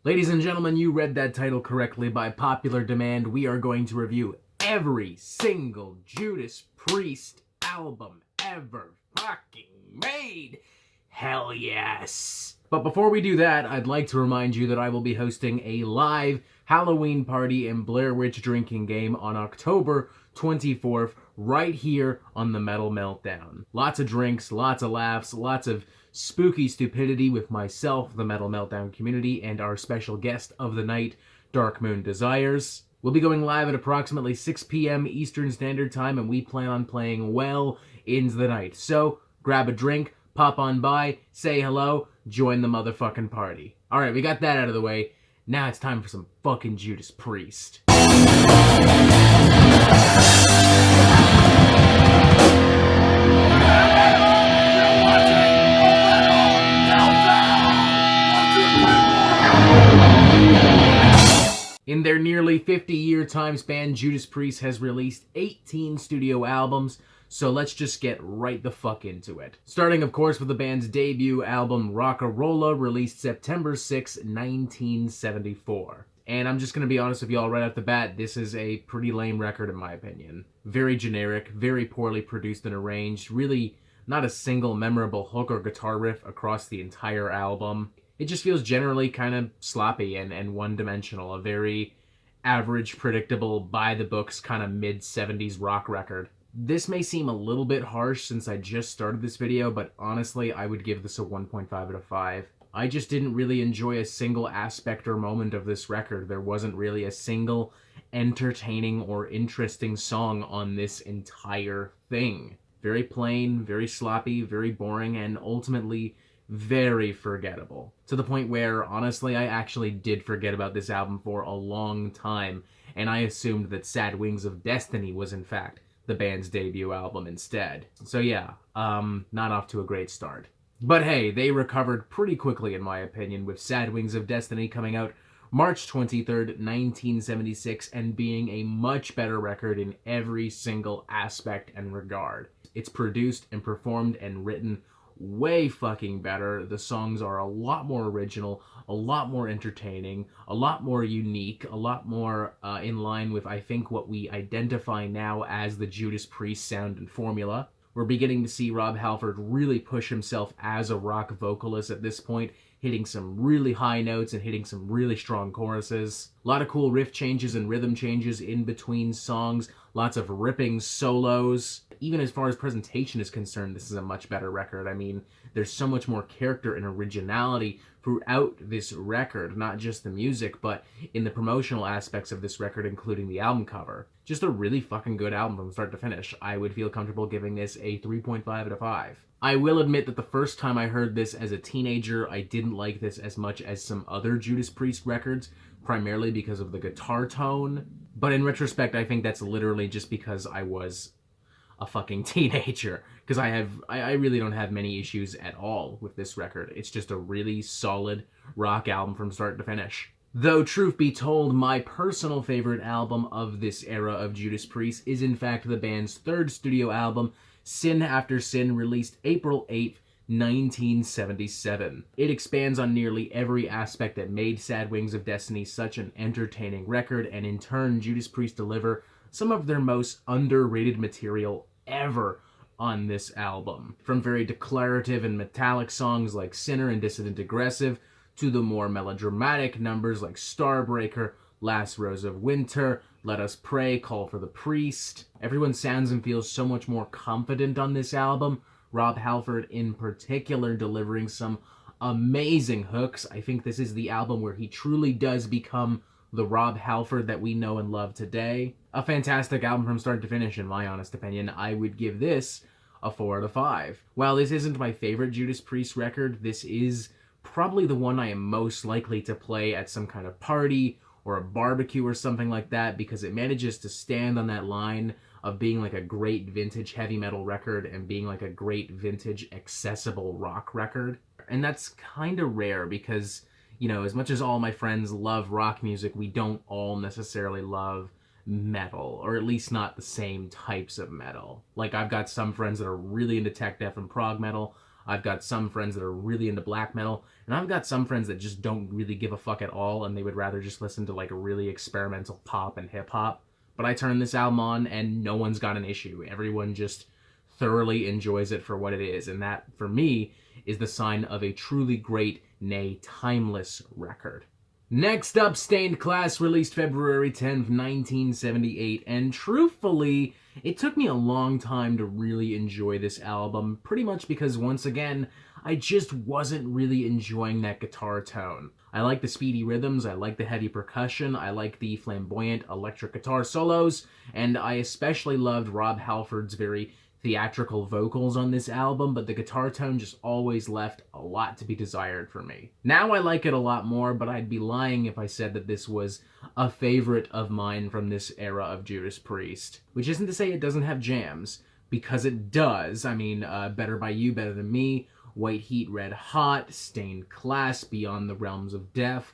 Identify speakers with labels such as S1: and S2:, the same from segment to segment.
S1: Ladies and gentlemen, you read that title correctly. By popular demand, we are going to review every single Judas Priest album ever fucking made. Hell yes. But before we do that, I'd like to remind you that I will be hosting a live Halloween party and Blair Witch drinking game on October 24th, right here on the Metal Meltdown. Lots of drinks, lots of laughs, lots of spooky stupidity with myself, the Metal Meltdown community, and our special guest of the night, Dark Moon Desires. We'll be going live at approximately 6 p.m. Eastern Standard Time, and we plan on playing well into the night. So, grab a drink, pop on by, say hello, join the motherfucking party. Alright, we got that out of the way. Now it's time for some fucking Judas Priest. In their nearly 50-year time span, Judas Priest has released 18 studio albums, so let's just get right the fuck into it. Starting, of course, with the band's debut album, Rocka, Rolla, released September 6, 1974. And I'm just gonna be honest with y'all right off the bat, this is a pretty lame record in my opinion. Very generic, very poorly produced and arranged, really not a single memorable hook or guitar riff across the entire album. It just feels generally kind of sloppy and one-dimensional, a very average, predictable, by-the-books kind of mid-70s rock record. This may seem a little bit harsh since I just started this video, but honestly, I would give this a 1.5 out of 5. I just didn't really enjoy a single aspect or moment of this record. There wasn't really a single entertaining or interesting song on this entire thing. Very plain, very sloppy, very boring, and ultimately very forgettable. To the point where, honestly, I actually did forget about this album for a long time, and I assumed that Sad Wings of Destiny was in fact the band's debut album instead. So yeah, not off to a great start. But hey, they recovered pretty quickly in my opinion, with Sad Wings of Destiny coming out March 23rd, 1976, and being a much better record in every single aspect and regard. It's produced and performed and written way fucking better. The songs are a lot more original, a lot more entertaining, a lot more unique, a lot more in line with, I think, what we identify now as the Judas Priest sound and formula. We're beginning to see Rob Halford really push himself as a rock vocalist at this point, hitting some really high notes and hitting some really strong choruses. A lot of cool riff changes and rhythm changes in between songs, lots of ripping solos. Even as far as presentation is concerned, this is a much better record. I mean, there's so much more character and originality throughout this record, not just the music, but in the promotional aspects of this record, including the album cover. Just a really fucking good album from start to finish. I would feel comfortable giving this a 3.5 out of 5. I will admit that the first time I heard this as a teenager, I didn't like this as much as some other Judas Priest records, primarily because of the guitar tone. But in retrospect, I think that's literally just because I was a fucking teenager, because I really don't have many issues at all with this record. It's just a really solid rock album from start to finish. Though, truth be told, my personal favorite album of this era of Judas Priest is in fact the band's third studio album, Sin After Sin, released April 8th, 1977. It expands on nearly every aspect that made Sad Wings of Destiny such an entertaining record, and in turn, Judas Priest deliver some of their most underrated material ever on this album. From very declarative and metallic songs like Sinner and Dissident Aggressive, to the more melodramatic numbers like Starbreaker, Last Rose of Winter, Let Us Pray, Call for the Priest. Everyone sounds and feels so much more confident on this album, Rob Halford in particular delivering some amazing hooks. I think this is the album where he truly does become the Rob Halford that we know and love today. A fantastic album from start to finish, in my honest opinion. I would give this a 4 out of 5. While this isn't my favorite Judas Priest record, this is probably the one I am most likely to play at some kind of party or a barbecue or something like that, because it manages to stand on that line of being like a great vintage heavy metal record and being like a great vintage accessible rock record. And that's kind of rare because, you know, as much as all my friends love rock music, we don't all necessarily love metal, or at least not the same types of metal. Like, I've got some friends that are really into tech death and prog metal. I've got some friends that are really into black metal, and I've got some friends that just don't really give a fuck at all, and they would rather just listen to like really experimental pop and hip-hop. But I turn this album on, and no one's got an issue. Everyone just thoroughly enjoys it for what it is, and that, for me, is the sign of a truly great, nay, timeless record. Next up, Stained Class, released February 10th, 1978, and truthfully, it took me a long time to really enjoy this album, pretty much because, once again, I just wasn't really enjoying that guitar tone. I like the speedy rhythms, I like the heavy percussion, I like the flamboyant electric guitar solos, and I especially loved Rob Halford's very theatrical vocals on this album, but the guitar tone just always left a lot to be desired for me. Now I like it a lot more, but I'd be lying if I said that this was a favorite of mine from this era of Judas Priest. Which isn't to say it doesn't have jams, because it does. I mean, Better By You, Better Than Me, White Heat, Red Hot, Stained Class, Beyond the Realms of Death,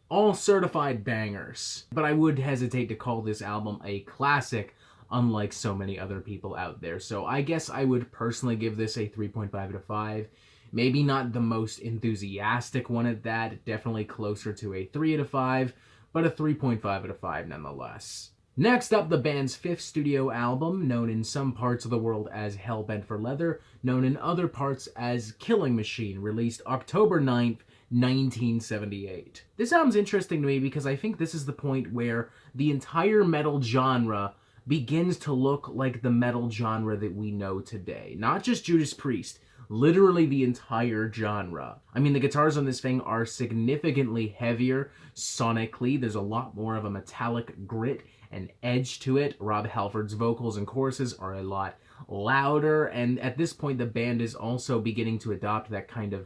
S1: all certified bangers. But I would hesitate to call this album a classic, unlike so many other people out there. So I guess I would personally give this a 3.5 out of 5. Maybe not the most enthusiastic one at that, definitely closer to a 3 out of 5, but a 3.5 out of 5 nonetheless. Next up, the band's 5th studio album, known in some parts of the world as Hellbent for Leather, known in other parts as Killing Machine, released October 9th, 1978. This album's interesting to me because I think this is the point where the entire metal genre begins to look like the metal genre that we know today. Not just Judas Priest, literally the entire genre. I mean, the guitars on this thing are significantly heavier sonically. There's a lot more of a metallic grit and edge to it. Rob Halford's vocals and choruses are a lot louder, and at this point the band is also beginning to adopt that kind of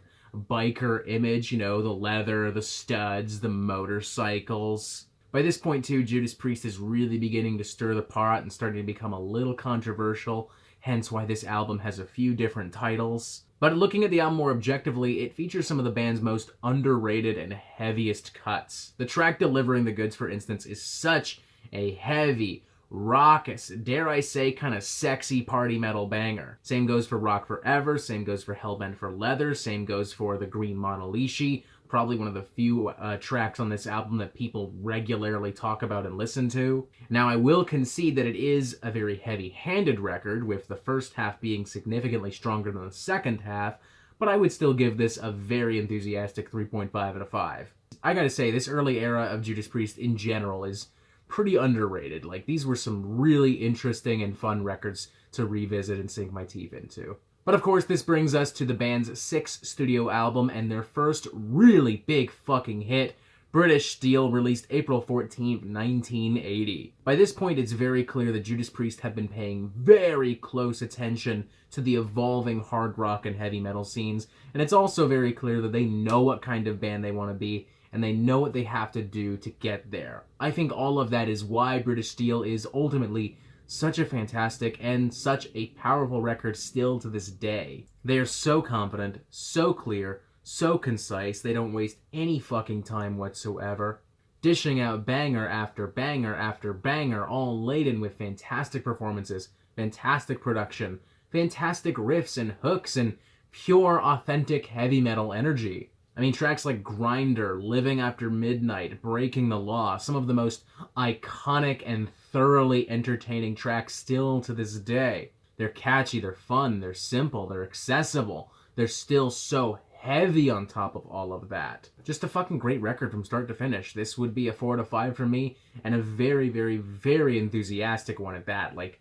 S1: biker image, you know, the leather, the studs, the motorcycles. By this point, too, Judas Priest is really beginning to stir the pot and starting to become a little controversial, hence why this album has a few different titles. But looking at the album more objectively, it features some of the band's most underrated and heaviest cuts. The track Delivering the Goods, for instance, is such a heavy, raucous, dare I say, kind of sexy party metal banger. Same goes for Rock Forever, same goes for Hellbent for Leather, same goes for The Green Monolishi, probably one of the few tracks on this album that people regularly talk about and listen to. Now, I will concede that it is a very heavy-handed record, with the first half being significantly stronger than the second half, but I would still give this a very enthusiastic 3.5 out of 5. I gotta say, this early era of Judas Priest in general is pretty underrated. Like, these were some really interesting and fun records to revisit and sink my teeth into. But of course, this brings us to the band's 6th studio album and their first really big fucking hit, British Steel, released April 14th, 1980. By this point, it's very clear that Judas Priest have been paying very close attention to the evolving hard rock and heavy metal scenes, and it's also very clear that they know what kind of band they want to be, and they know what they have to do to get there. I think all of that is why British Steel is ultimately such a fantastic and such a powerful record still to this day. They are so confident, so clear, so concise, they don't waste any fucking time whatsoever, dishing out banger after banger after banger, all laden with fantastic performances, fantastic production, fantastic riffs and hooks, and pure, authentic heavy metal energy. I mean, tracks like Grinder, Living After Midnight, Breaking the Law, some of the most iconic and thoroughly entertaining tracks still to this day. They're catchy, they're fun, they're simple, they're accessible, they're still so heavy on top of all of that. Just a fucking great record from start to finish. This would be a 4 out of 5 for me, and a very, very, very enthusiastic one at that. Like,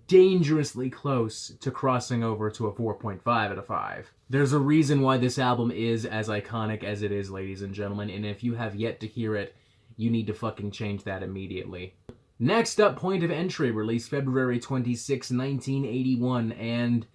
S1: dangerously close to crossing over to a 4.5 out of 5. There's a reason why this album is as iconic as it is, ladies and gentlemen, and if you have yet to hear it, you need to fucking change that immediately. Next up, Point of Entry, released February 26, 1981, and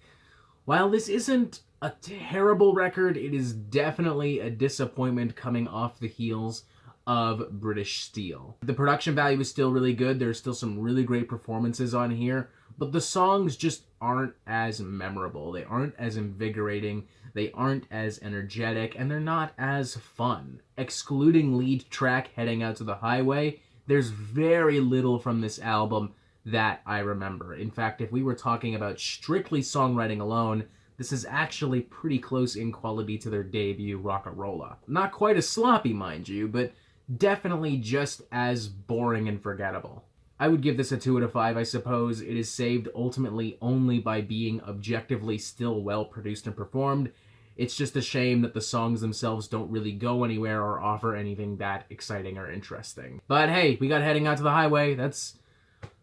S1: while this isn't a terrible record, it is definitely a disappointment coming off the heels of British Steel. The production value is still really good, there's still some really great performances on here, but the songs just aren't as memorable, they aren't as invigorating, they aren't as energetic, and they're not as fun. Excluding lead track Heading Out to the Highway, there's very little from this album that I remember. In fact, if we were talking about strictly songwriting alone, This is actually pretty close in quality to their debut, Rolla. Not quite as sloppy, mind you, but definitely just as boring and forgettable. I would give this a 2 out of 5, I suppose. It is saved ultimately only by being objectively still well produced and performed. It's just a shame that the songs themselves don't really go anywhere or offer anything that exciting or interesting. But hey, we got Heading Out to the Highway. That's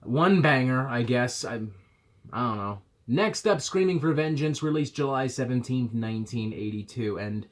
S1: one banger, I guess. I don't know. Next up, Screaming for Vengeance, released July 17th, 1982, and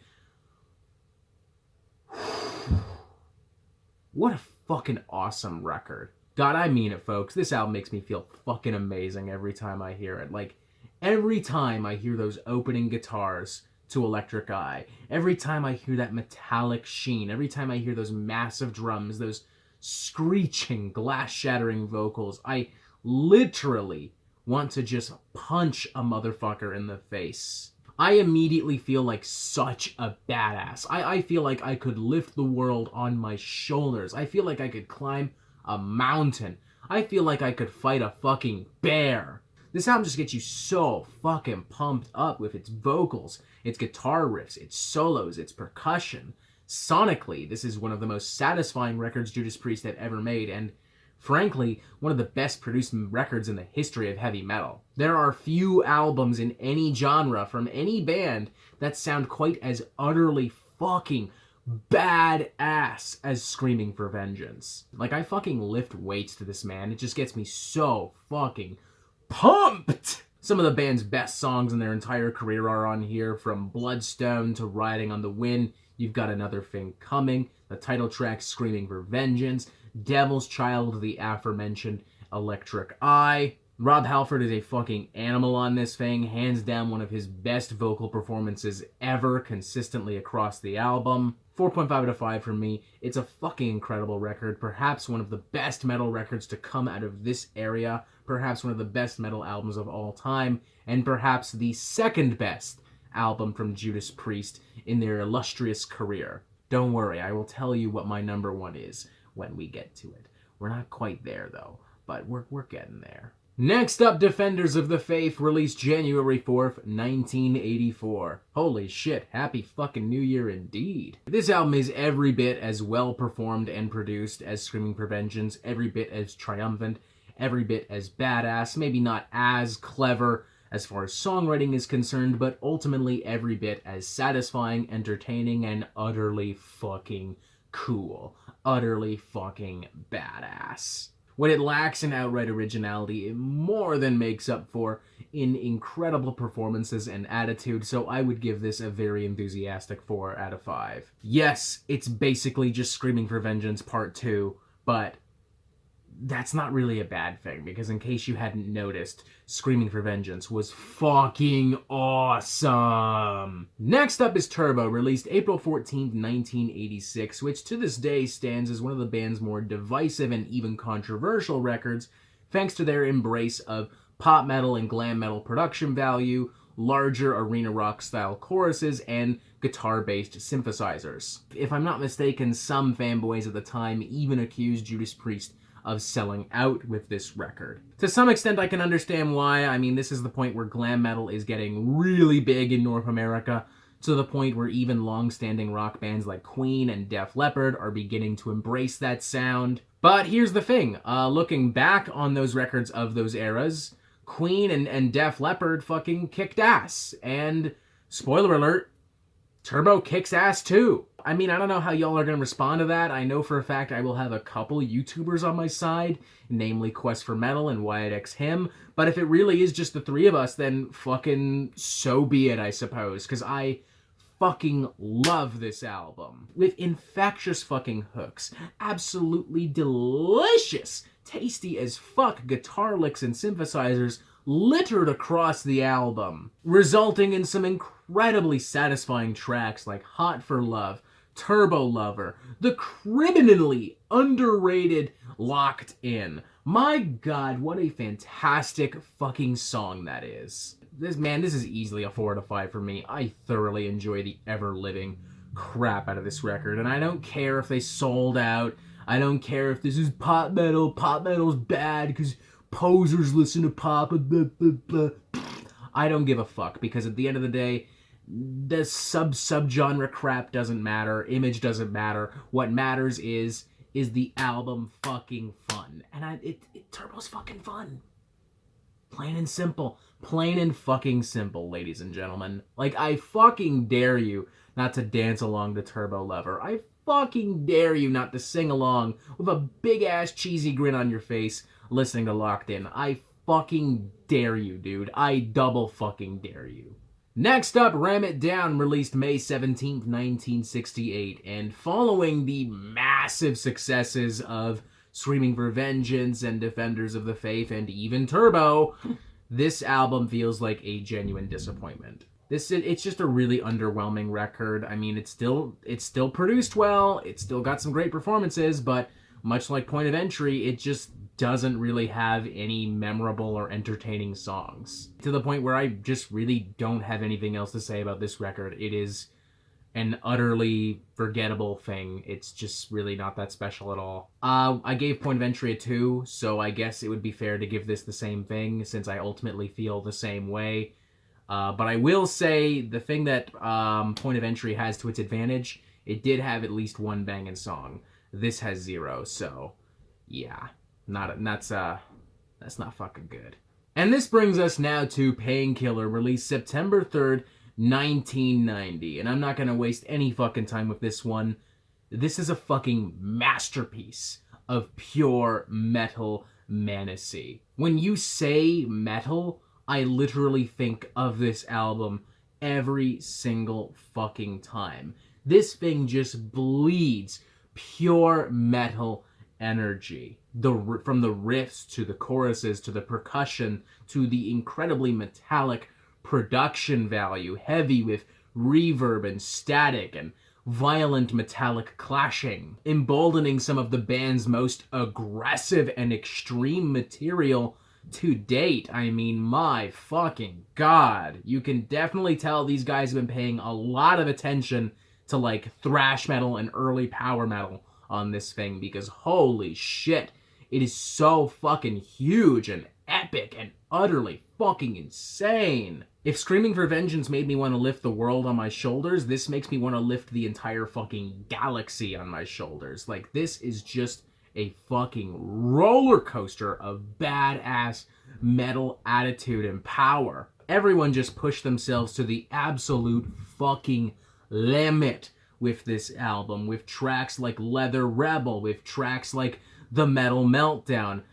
S1: what a fucking awesome record. God, I mean it, folks. This album makes me feel fucking amazing every time I hear it. Like, every time I hear those opening guitars to Electric Eye, every time I hear that metallic sheen, every time I hear those massive drums, those screeching, glass-shattering vocals, I literally want to just punch a motherfucker in the face. I immediately feel like such a badass. I feel like I could lift the world on my shoulders. I feel like I could climb a mountain. I feel like I could fight a fucking bear. This album just gets you so fucking pumped up with its vocals, its guitar riffs, its solos, its percussion. Sonically, this is one of the most satisfying records Judas Priest had ever made, and frankly, one of the best produced records in the history of heavy metal. There are few albums in any genre from any band that sound quite as utterly fucking badass as Screaming for Vengeance. Like, I fucking lift weights to this, man. It just gets me so fucking pumped! Some of the band's best songs in their entire career are on here, from Bloodstone to Riding on the Wind. You've Got Another Thing Coming, the title track Screaming for Vengeance, Devil's Child, the aforementioned Electric Eye. Rob Halford is a fucking animal on this thing, hands down one of his best vocal performances ever, consistently across the album. 4.5 out of 5 from me. It's a fucking incredible record, perhaps one of the best metal records to come out of this area, perhaps one of the best metal albums of all time, and perhaps the second best album from Judas Priest in their illustrious career. Don't worry, I will tell you what my number one is when we get to it. We're not quite there though, but we're getting there. Next up, Defenders of the Faith, released January 4th, 1984. Holy shit, happy fucking new year indeed. This album is every bit as well performed and produced as Screaming for Vengeance, every bit as triumphant, every bit as badass, maybe not as clever as far as songwriting is concerned, but ultimately every bit as satisfying, entertaining, and utterly fucking cool. Utterly fucking badass. What it lacks in outright originality, it more than makes up for in incredible performances and attitude, so I would give this a very enthusiastic 4 out of 5. Yes, it's basically just Screaming for Vengeance Part 2, but that's not really a bad thing, because in case you hadn't noticed, Screaming for Vengeance was fucking awesome! Next up is Turbo, released April 14th, 1986, which to this day stands as one of the band's more divisive and even controversial records, thanks to their embrace of pop metal and glam metal production value, larger arena rock style choruses, and guitar-based synthesizers. If I'm not mistaken, some fanboys at the time even accused Judas Priest of selling out with this record. To some extent, I can understand why. I mean, this is the point where glam metal is getting really big in North America, to the point where even long-standing rock bands like Queen and Def Leppard are beginning to embrace that sound. But here's the thing, looking back on those records of those eras, Queen and Def Leppard fucking kicked ass, and spoiler alert, Turbo kicks ass too. I mean, I don't know how y'all are going to respond to that. I know for a fact I will have a couple YouTubers on my side, namely Quest for Metal and Wyatt X Him, but if it really is just the three of us, then fucking so be it, I suppose, because I fucking love this album. With infectious fucking hooks, absolutely delicious, tasty as fuck guitar licks and synthesizers littered across the album, resulting in some incredibly satisfying tracks like Hot for Love, Turbo Lover, the criminally underrated Locked In. My god, what a fantastic fucking song that is. This is easily a 4 out of 5 for me. I thoroughly enjoy the ever-living crap out of this record, and I don't care if they sold out. I don't care if this is pop metal. Pop metal's bad because posers listen to pop. Blah, blah, blah. I don't give a fuck, because at the end of the day, the subgenre crap doesn't matter, image doesn't matter. What matters is the album fucking fun? And Turbo's fucking fun. Plain and simple. Plain and fucking simple, ladies and gentlemen. Like, I fucking dare you not to dance along to Turbo Lover. I fucking dare you not to sing along with a big-ass cheesy grin on your face listening to Locked In. I fucking dare you, dude. I double fucking dare you. Next up, Ram It Down released May 17th, 1968, and following the massive successes of Screaming for Vengeance and Defenders of the Faith and even Turbo, this album feels like a genuine disappointment. It's just a really underwhelming record. I mean, it's still produced well, it's still got some great performances, but much like Point of Entry, it just doesn't really have any memorable or entertaining songs. To the point where I just really don't have anything else to say about this record. It is an utterly forgettable thing. It's just really not that special at all. I gave Point of Entry a 2, so I guess it would be fair to give this the same thing, since I ultimately feel the same way. But I will say, the thing that Point of Entry has to its advantage, it did have at least one banging song. This has 0, so yeah, that's not fucking good. And this brings us now to Painkiller, released September 3rd, 1990. And I'm not gonna waste any fucking time with this one. This is a fucking masterpiece of pure metal manicy. When you say metal, I literally think of this album every single fucking time. This thing just bleeds pure metal energy. From the riffs to the choruses to the percussion to the incredibly metallic production value, heavy with reverb and static and violent metallic clashing, emboldening some of the band's most aggressive and extreme material to date. I mean, my fucking god. You can definitely tell these guys have been paying a lot of attention to, like, thrash metal and early power metal on this thing, because holy shit, it is so fucking huge and epic and utterly fucking insane. If Screaming for Vengeance made me want to lift the world on my shoulders, this makes me want to lift the entire fucking galaxy on my shoulders. Like, this is just a fucking roller coaster of badass metal attitude and power. Everyone just pushed themselves to the absolute fucking limit with this album, with tracks like Leather Rebel, with tracks like The Metal Meltdown.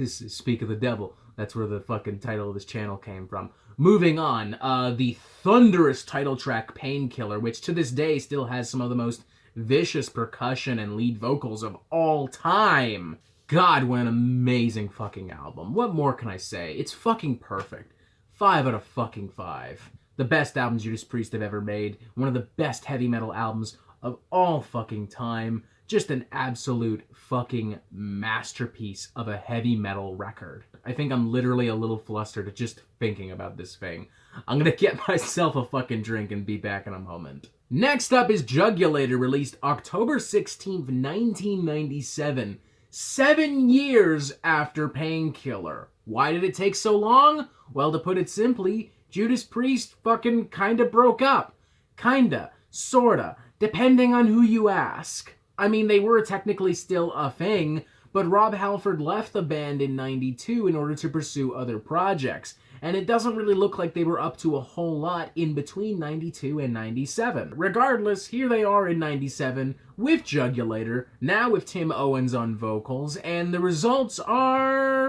S1: Speak of the devil, that's where the fucking title of this channel came from. Moving on, the thunderous title track Painkiller, which to this day still has some of the most vicious percussion and lead vocals of all time. God, what an amazing fucking album. What more can I say? It's fucking perfect. 5 out of fucking 5. The best album Judas Priest have ever made. One of the best heavy metal albums of all fucking time. Just an absolute fucking masterpiece of a heavy metal record. I think I'm literally a little flustered just thinking about this thing. I'm gonna get myself a fucking drink and be back in a moment. Next up is Jugulator, released October 16th, 1997. 7 years after Painkiller. Why did it take so long? Well, to put it simply, Judas Priest fucking kinda broke up. Kinda. Sorta. Depending on who you ask. I mean, they were technically still a thing, but Rob Halford left the band in '92 in order to pursue other projects, and it doesn't really look like they were up to a whole lot in between '92 and '97. Regardless, here they are in '97 with Jugulator, now with Tim Owens on vocals, and the results are...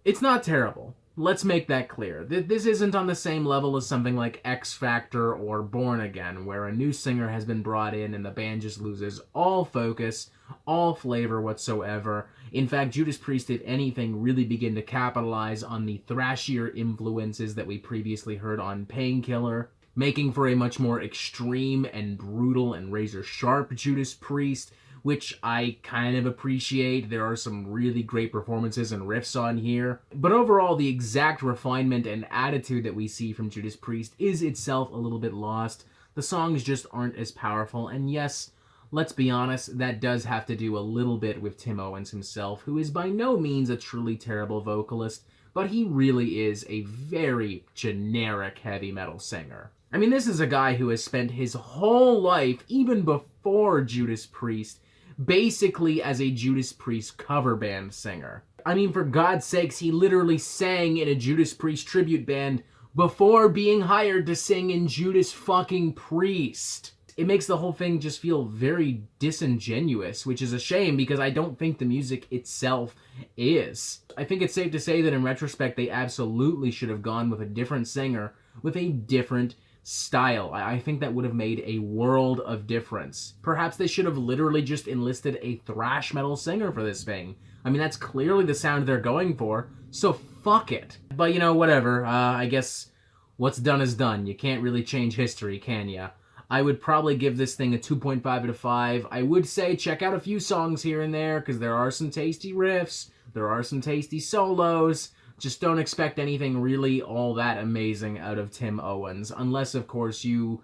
S1: it's not terrible. Let's make that clear. This isn't on the same level as something like X Factor or Born Again, where a new singer has been brought in and the band just loses all focus, all flavor whatsoever. In fact, Judas Priest, if anything, really begin to capitalize on the thrashier influences that we previously heard on Painkiller, making for a much more extreme and brutal and razor-sharp Judas Priest, which I kind of appreciate. There are some really great performances and riffs on here. But overall, the exact refinement and attitude that we see from Judas Priest is itself a little bit lost. The songs just aren't as powerful, and yes, let's be honest, that does have to do a little bit with Tim Owens himself, who is by no means a truly terrible vocalist, but he really is a very generic heavy metal singer. I mean, this is a guy who has spent his whole life, even before Judas Priest, basically as a Judas Priest cover band singer. I mean, for God's sakes, he literally sang in a Judas Priest tribute band before being hired to sing in Judas fucking Priest. It makes the whole thing just feel very disingenuous, which is a shame because I don't think the music itself is. I think it's safe to say that in retrospect, they absolutely should have gone with a different singer with a different style. I think that would have made a world of difference. Perhaps they should have literally just enlisted a thrash metal singer for this thing. I mean, that's clearly the sound they're going for, so fuck it. But you know, whatever. I guess what's done is done. You can't really change history, can ya? I would probably give this thing a 2.5 out of 5. I would say check out a few songs here and there, because there are some tasty riffs, there are some tasty solos. Just don't expect anything really all that amazing out of Tim Owens, unless, of course, you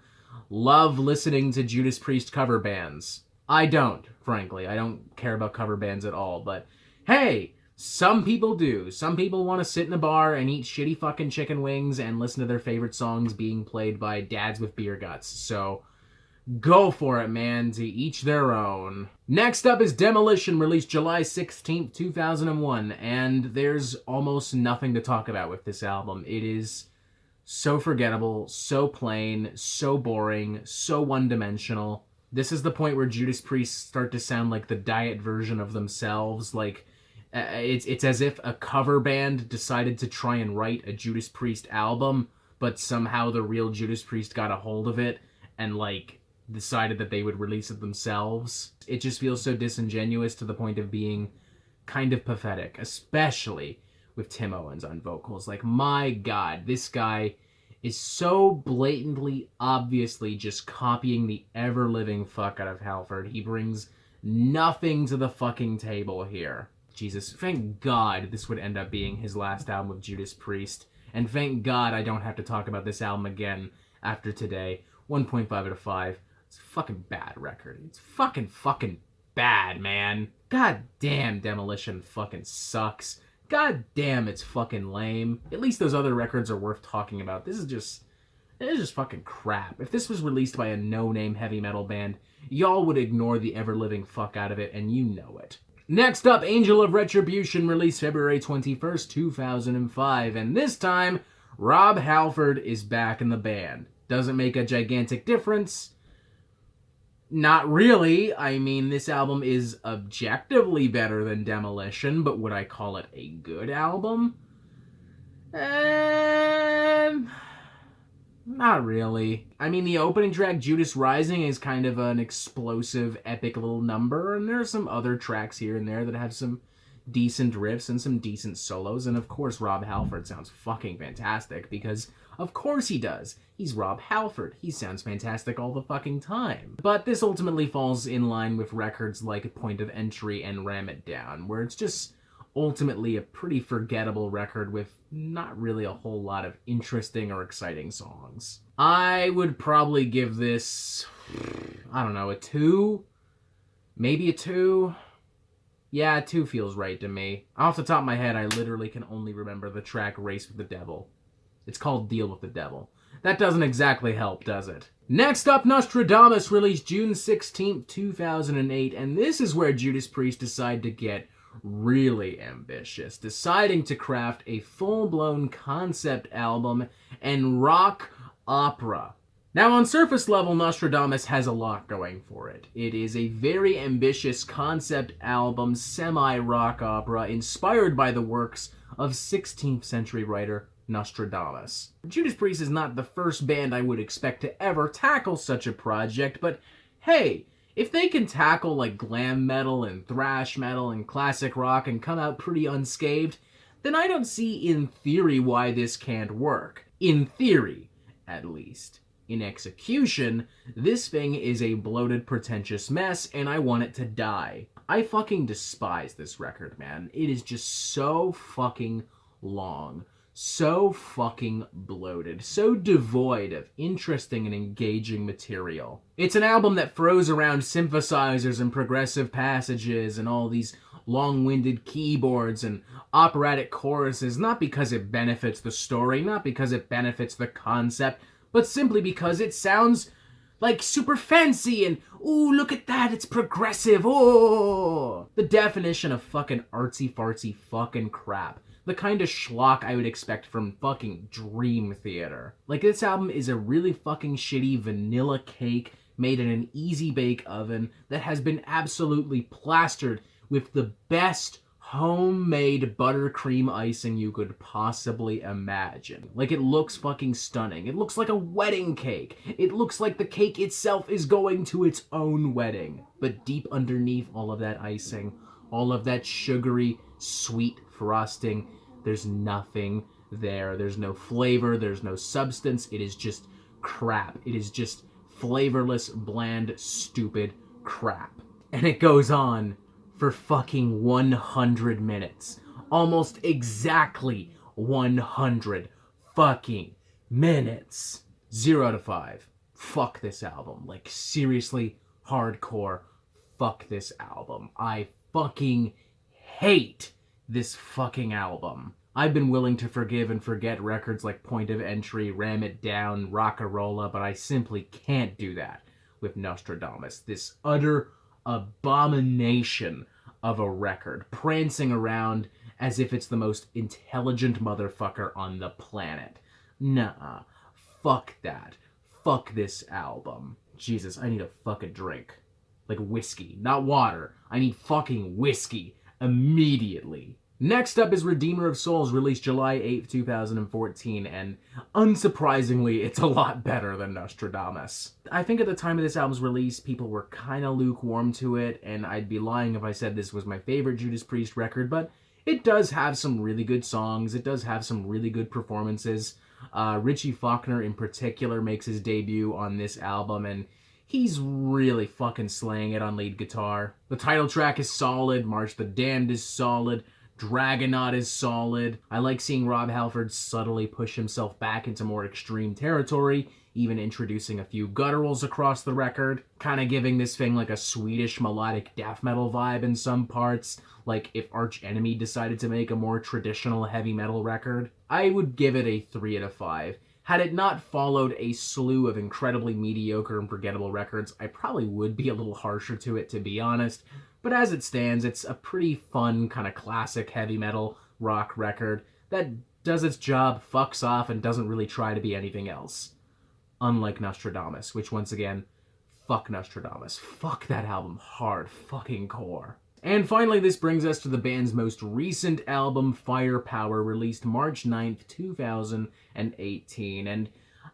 S1: love listening to Judas Priest cover bands. I don't, frankly. I don't care about cover bands at all, but hey, some people do. Some people want to sit in a bar and eat shitty fucking chicken wings and listen to their favorite songs being played by dads with beer guts. So go for it, man. To each their own. Next up is Demolition, released July 16th, 2001. And there's almost nothing to talk about with this album. It is so forgettable, so plain, so boring, so one-dimensional. This is the point where Judas Priest start to sound like the diet version of themselves. Like, it's as if a cover band decided to try and write a Judas Priest album, but somehow the real Judas Priest got a hold of it and, like, decided that they would release it themselves. It just feels so disingenuous to the point of being kind of pathetic, especially with Tim Owens on vocals. Like, my God, this guy is so blatantly, obviously just copying the ever-living fuck out of Halford. He brings nothing to the fucking table here. Jesus, thank God this would end up being his last album with Judas Priest. And thank God I don't have to talk about this album again after today. 1.5 out of 5. It's a fucking bad record. It's fucking bad, man. God damn, Demolition fucking sucks. God damn, it's fucking lame. At least those other records are worth talking about. This is just fucking crap. If this was released by a no-name heavy metal band, y'all would ignore the ever-living fuck out of it, and you know it. Next up, Angel of Retribution, released February 21st, 2005, and this time, Rob Halford is back in the band. Doesn't make a gigantic difference. Not really. I mean, this album is objectively better than Demolition, but would I call it a good album? Not really. I mean, the opening track, Judas Rising, is kind of an explosive, epic little number, and there are some other tracks here and there that have some decent riffs and some decent solos, and of course Rob Halford sounds fucking fantastic, because of course he does. He's Rob Halford. He sounds fantastic all the fucking time. But this ultimately falls in line with records like Point of Entry and Ram It Down, where it's just ultimately a pretty forgettable record with not really a whole lot of interesting or exciting songs. I would probably give this, I don't know, a 2? Maybe a 2? Yeah, a 2 feels right to me. Off the top of my head, I literally can only remember the track Race with the Devil. It's called Deal with the Devil. That doesn't exactly help, does it? Next up, Nostradamus, released June 16th, 2008, and this is where Judas Priest decided to get really ambitious, deciding to craft a full-blown concept album and rock opera. Now, on surface level, Nostradamus has a lot going for it. It is a very ambitious concept album, semi-rock opera, inspired by the works of 16th century writer Nostradamus. Judas Priest is not the first band I would expect to ever tackle such a project, but hey, if they can tackle like glam metal and thrash metal and classic rock and come out pretty unscathed, then I don't see in theory why this can't work. In theory, at least. In execution, this thing is a bloated, pretentious mess, and I want it to die. I fucking despise this record, man. It is just so fucking long. so fucking bloated, so devoid of interesting and engaging material. It's an album that throws around synthesizers and progressive passages and all these long-winded keyboards and operatic choruses, not because it benefits the story, not because it benefits the concept, but simply because it sounds like super fancy and, ooh, look at that, it's progressive, oh! The definition of fucking artsy-fartsy fucking crap. The kind of schlock I would expect from fucking Dream Theater. Like, this album is a really fucking shitty vanilla cake made in an easy bake oven that has been absolutely plastered with the best homemade buttercream icing you could possibly imagine. Like, it looks fucking stunning. It looks like a wedding cake. It looks like the cake itself is going to its own wedding. But deep underneath all of that icing, all of that sugary, sweet frosting, there's nothing there. There's no flavor. There's no substance. It is just crap. It is just flavorless, bland, stupid crap. And it goes on for fucking 100 minutes. Almost exactly 100 fucking minutes. 0 out of 5. Fuck this album. Like, seriously, hardcore, fuck this album. I fucking hate this fucking album. I've been willing to forgive and forget records like Point of Entry, Ram It Down, Rocka, Rolla, but I simply can't do that with Nostradamus. This utter abomination of a record, prancing around as if it's the most intelligent motherfucker on the planet. Nuh-uh. Fuck that. Fuck this album. Jesus, I need a fucking drink. Like whiskey, not water. I need fucking whiskey immediately. Next up is Redeemer of Souls, released July 8th, 2014, and unsurprisingly, it's a lot better than Nostradamus. I think at the time of this album's release, people were kind of lukewarm to it, and I'd be lying if I said this was my favorite Judas Priest record, but it does have some really good songs, it does have some really good performances. Richie Faulkner in particular makes his debut on this album, and he's really fucking slaying it on lead guitar. The title track is solid, March the Damned is solid, Dragonaut is solid. I like seeing Rob Halford subtly push himself back into more extreme territory, even introducing a few gutturals across the record, kind of giving this thing like a Swedish melodic death metal vibe in some parts, like if Arch Enemy decided to make a more traditional heavy metal record. I would give it a 3 out of 5. Had it not followed a slew of incredibly mediocre and forgettable records, I probably would be a little harsher to it, to be honest. But as it stands, it's a pretty fun, kind of classic heavy metal rock record that does its job, fucks off, and doesn't really try to be anything else. Unlike Nostradamus, which once again, fuck Nostradamus. Fuck that album hard fucking core. And finally, this brings us to the band's most recent album, Firepower, released March 9th, 2018, and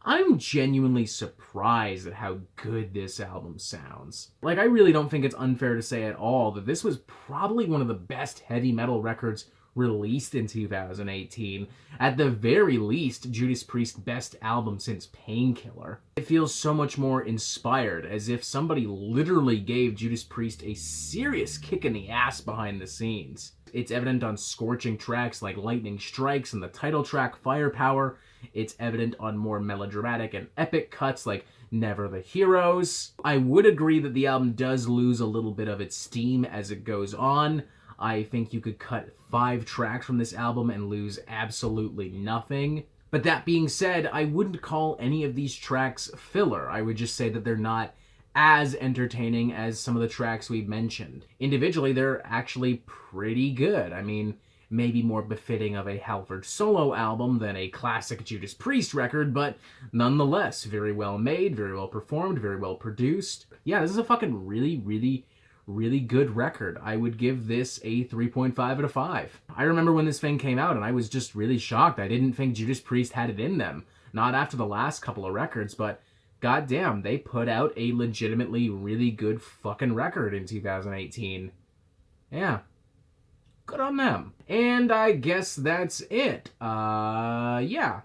S1: I'm genuinely surprised at how good this album sounds. Like, I really don't think it's unfair to say at all that this was probably one of the best heavy metal records released in 2018. At the very least, Judas Priest's best album since Painkiller. It feels so much more inspired, as if somebody literally gave Judas Priest a serious kick in the ass behind the scenes. It's evident on scorching tracks like Lightning Strikes and the title track Firepower. It's evident on more melodramatic and epic cuts like Never the Heroes. I would agree that the album does lose a little bit of its steam as it goes on. I think you could cut 5 tracks from this album and lose absolutely nothing. But that being said, I wouldn't call any of these tracks filler. I would just say that they're not as entertaining as some of the tracks we've mentioned. Individually, they're actually pretty good. I mean, maybe more befitting of a Halford solo album than a classic Judas Priest record, but nonetheless, very well made, very well performed, very well produced. Yeah, this is a fucking really good record. I would give this a 3.5 out of 5. I remember when this thing came out and I was just really shocked. I didn't think Judas Priest had it in them. Not after the last couple of records, but goddamn, they put out a legitimately really good fucking record in 2018. Yeah. Good on them. And I guess that's it. Yeah.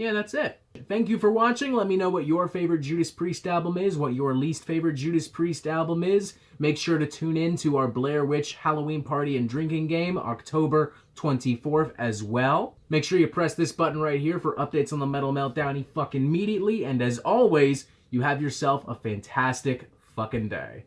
S1: yeah, that's it. Thank you for watching. Let me know what your favorite Judas Priest album is, what your least favorite Judas Priest album is. Make sure to tune in to our Blair Witch Halloween Party and Drinking Game, October 24th as well. Make sure you press this button right here for updates on the Metal Meltdown fucking immediately. And as always, you have yourself a fantastic fucking day.